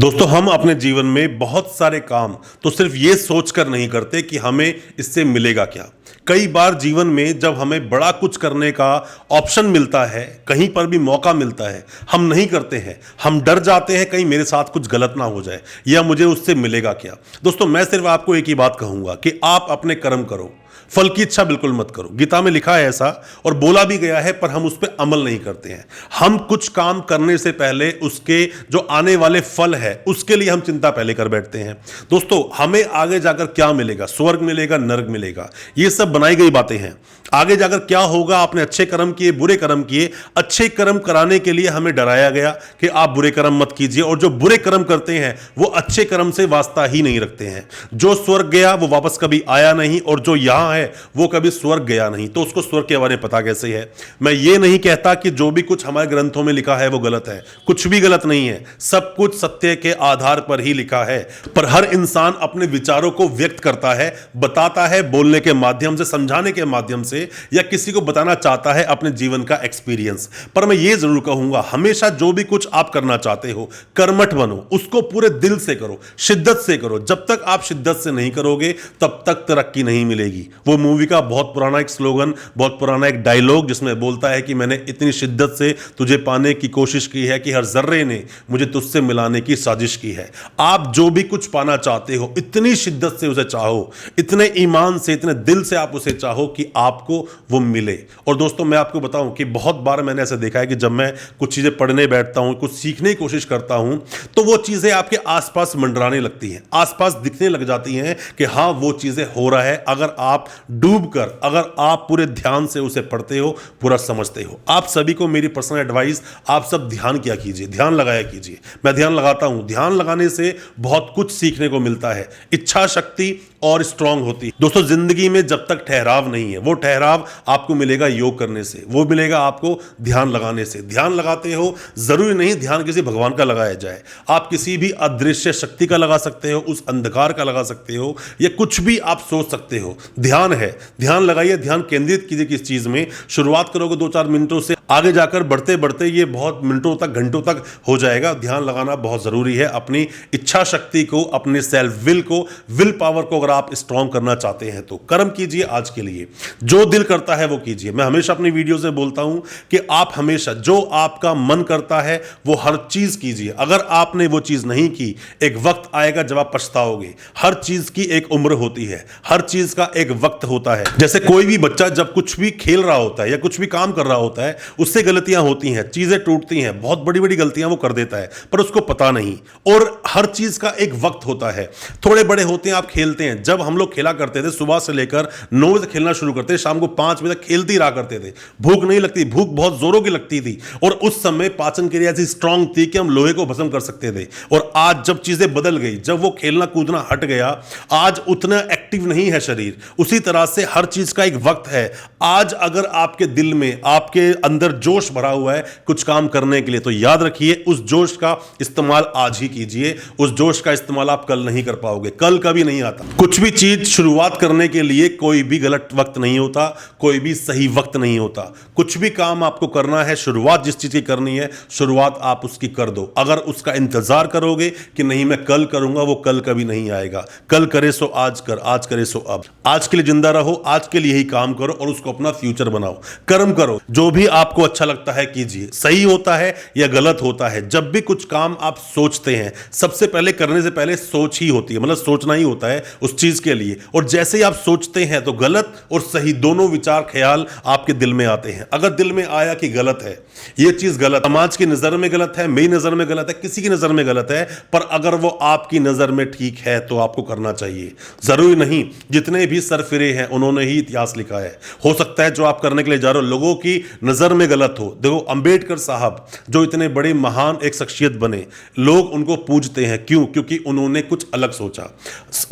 दोस्तों, हम अपने जीवन में बहुत सारे काम तो सिर्फ ये सोचकर नहीं करते कि हमें इससे मिलेगा क्या। कई बार जीवन में जब हमें बड़ा कुछ करने का ऑप्शन मिलता है, कहीं पर भी मौका मिलता है, हम नहीं करते हैं। हम डर जाते हैं कहीं मेरे साथ कुछ गलत ना हो जाए या मुझे उससे मिलेगा क्या। दोस्तों, मैं सिर्फ आपको एक ही बात कहूंगा कि आप अपने कर्म करो, फल की इच्छा बिल्कुल मत करो। गीता में लिखा है ऐसा और बोला भी गया है, पर हम उस पर अमल नहीं करते हैं। हम कुछ काम करने से पहले उसके जो आने वाले फल है उसके लिए हम चिंता पहले कर बैठते हैं। दोस्तों, हमें आगे जाकर क्या मिलेगा, स्वर्ग मिलेगा, नरक मिलेगा, ये सब बनाई गई बातें हैं। आगे जाकर क्या होगा, आपने अच्छे कर्म किए, बुरे कर्म किए, अच्छे कर्म कराने के लिए हमें डराया गया कि आप बुरे कर्म मत कीजिए, और जो बुरे कर्म करते हैं वो अच्छे कर्म से वास्ता ही नहीं रखते हैं। जो स्वर्ग गया वो वापस कभी आया नहीं, और जो यहां है वो कभी स्वर्ग गया नहीं, तो उसको स्वर्ग के बारे में पता कैसे है। मैं ये नहीं कहता कि जो भी कुछ हमारे ग्रंथों में लिखा है वो गलत है, कुछ भी गलत नहीं है, सब कुछ सत्य के आधार पर ही लिखा है। पर हर इंसान अपने विचारों को व्यक्त करता है, बताता है, बोलने के माध्यम से, समझाने के माध्यम से, या किसी को बताना चाहता है अपने जीवन का एक्सपीरियंस। पर मैं ये जरूर कहूंगा, हमेशा जो भी कुछ आप करना चाहते हो, कर्मठ बनो, उसको पूरे दिल से करो, शिद्दत से करो। जब तक आप शिद्दत से नहीं करोगे तब तक तरक्की नहीं मिलेगी। वो मूवी का बहुत पुराना एक स्लोगन, बहुत पुराना एक डायलॉग जिसमें बोलता है कि मैंने इतनी शिद्दत से तुझे पाने की कोशिश की है कि हर जर्रे ने मुझे तुझसे मिलाने की साजिश की है। आप जो भी कुछ पाना चाहते हो, इतनी शिद्दत से उसे चाहो, इतने ईमान से, इतने दिल से आप उसे चाहो कि आपको वो मिले। और दोस्तों, मैं आपको बताऊं कि बहुत बार मैंने ऐसा देखा है कि जब मैं कुछ चीजें पढ़ने बैठता हूं, कुछ सीखने की कोशिश करता हूं, तो वो चीजें आपके आसपास मंडराने लगती हैं, आसपास दिखने लग जाती हैं कि हाँ, वो चीजें हो रहा है। अगर आप डूबकर, अगर आप पूरे ध्यान से उसे पढ़ते हो, पूरा समझते हो। आप सभी को मेरी पर्सनल एडवाइस, आप सब ध्यान किया कीजिए, ध्यान लगाया कीजिए। मैं ध्यान लगाता हूं, ध्यान लगाने से बहुत कुछ सीखने को मिलता है, इच्छा शक्ति और स्ट्रांग होती है। दोस्तों, जिंदगी में जब तक ठहराव नहीं है, वो ठहराव आपको मिलेगा योग करने से, वो मिलेगा आपको ध्यान लगाने से। ध्यान लगाते हो, जरूरी नहीं ध्यान किसी भगवान का लगाया जाए, आप किसी भी अदृश्य शक्ति का लगा सकते हो, उस अंधकार का लगा सकते हो, या कुछ भी आप सोच सकते हो। ध्यान है, ध्यान लगाइए, ध्यान केंद्रित कीजिए किस चीज में। शुरुआत करोगे 2-4 मिनटों से, आगे जाकर बढ़ते बढ़ते ये बहुत मिनटों तक, घंटों तक हो जाएगा। ध्यान लगाना बहुत जरूरी है। अपनी इच्छा शक्ति को, अपने सेल्फ विल को, विल पावर को अगर आप स्ट्रांग करना चाहते हैं तो कर्म कीजिए। आज के लिए जो दिल करता है वो कीजिए। मैं हमेशा अपनी वीडियो से बोलता हूं कि आप हमेशा जो आपका मन करता है वो हर चीज कीजिए। अगर आपने वो चीज नहीं की, एक वक्त आएगा जब आप पछताओगे। हर चीज की एक उम्र होती है, हर चीज का एक वक्त होता है। जैसे कोई भी बच्चा जब कुछ भी खेल रहा होता है या कुछ भी काम कर रहा होता है, उससे गलतियां होती हैं, चीजें टूटती हैं, बहुत बड़ी बड़ी गलतियां वो कर देता है, पर उसको पता नहीं। और हर चीज का एक वक्त होता है। थोड़े बड़े होते हैं, आप खेलते हैं। जब हम लोग खेला करते थे, सुबह से लेकर 9 बजे खेलना शुरू करते, शाम को 5 बजे तक खेलते ही रहा करते थे। भूख नहीं लगती, भूख बहुत जोरों की लगती थी, और उस समय पाचन क्रिया ऐसी स्ट्रांग थी कि हम लोहे को भस्म कर सकते थे। और आज जब चीजें बदल गई, जब वो खेलना कूदना हट गया, आज उतना एक्टिव नहीं है शरीर। उसी तरह से हर चीज का एक वक्त है। आज अगर आपके दिल में, आपके अंदर जोश भरा हुआ है कुछ काम करने के लिए, तो याद रखिए उस जोश का इस्तेमाल आज ही कीजिए। उस जोश का इस्तेमाल आप कल नहीं कर पाओगे, कल कभी नहीं आता। कुछ भी चीज शुरुआत करने के लिए कोई भी गलत वक्त नहीं होता, कोई भी सही वक्त नहीं होता। कुछ भी काम आपको करना है, शुरुआत जिस चीज की करनी है, शुरुआत आप उसकी कर दो। अगर उसका इंतजार करोगे कि नहीं मैं कल करूंगा, वो कल कभी नहीं आएगा। कल करे सो आज कर, आज करे सो अब। आज के लिए जिंदा रहो, आज के लिए ही काम करो और उसको अपना फ्यूचर बनाओ। कर्म करो, जो भी आपको अच्छा लगता है कीजिए। सही होता है या गलत होता है, जब भी कुछ काम आप सोचते हैं, सबसे पहले करने से पहले सोच ही होती है, मतलब सोचना ही होता है उस चीज के लिए। और जैसे ही आप सोचते हैं तो गलत और सही दोनों विचार, ख्याल आपके दिल में आते हैं। अगर दिल में आया कि गलत है, ये चीज गलत, समाज की नजर में गलत है, मेरी नजर में गलत है, किसी की नजर में गलत है, पर अगर वो आपकी नजर में ठीक है तो आपको करना चाहिए। जरूरी नहीं जितने भी सरफिरे हैं उन्होंने ही इतिहास लिखा है। हो सकता है जो आप करने के लिए जा रहे हो लोगों की नजर में गलत हो। देखो, अंबेडकर साहब जो इतने बड़े महान एक शख्सियत बने, लोग उनको पूजते हैं। क्यों? क्योंकि उन्होंने कुछ अलग सोचा।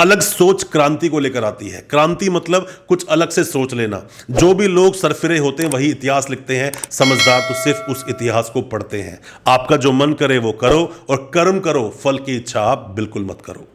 अलग सोच क्रांति को लेकर आती है। क्रांति मतलब कुछ अलग से सोच लेना। जो भी लोग सरफिरे होते हैं वही इतिहास लिखते हैं, समझदार तो सिर्फ उस इतिहास को पढ़ते हैं। आपका जो मन करे वो करो और कर्म करो, फल की इच्छा आप बिल्कुल मत करो।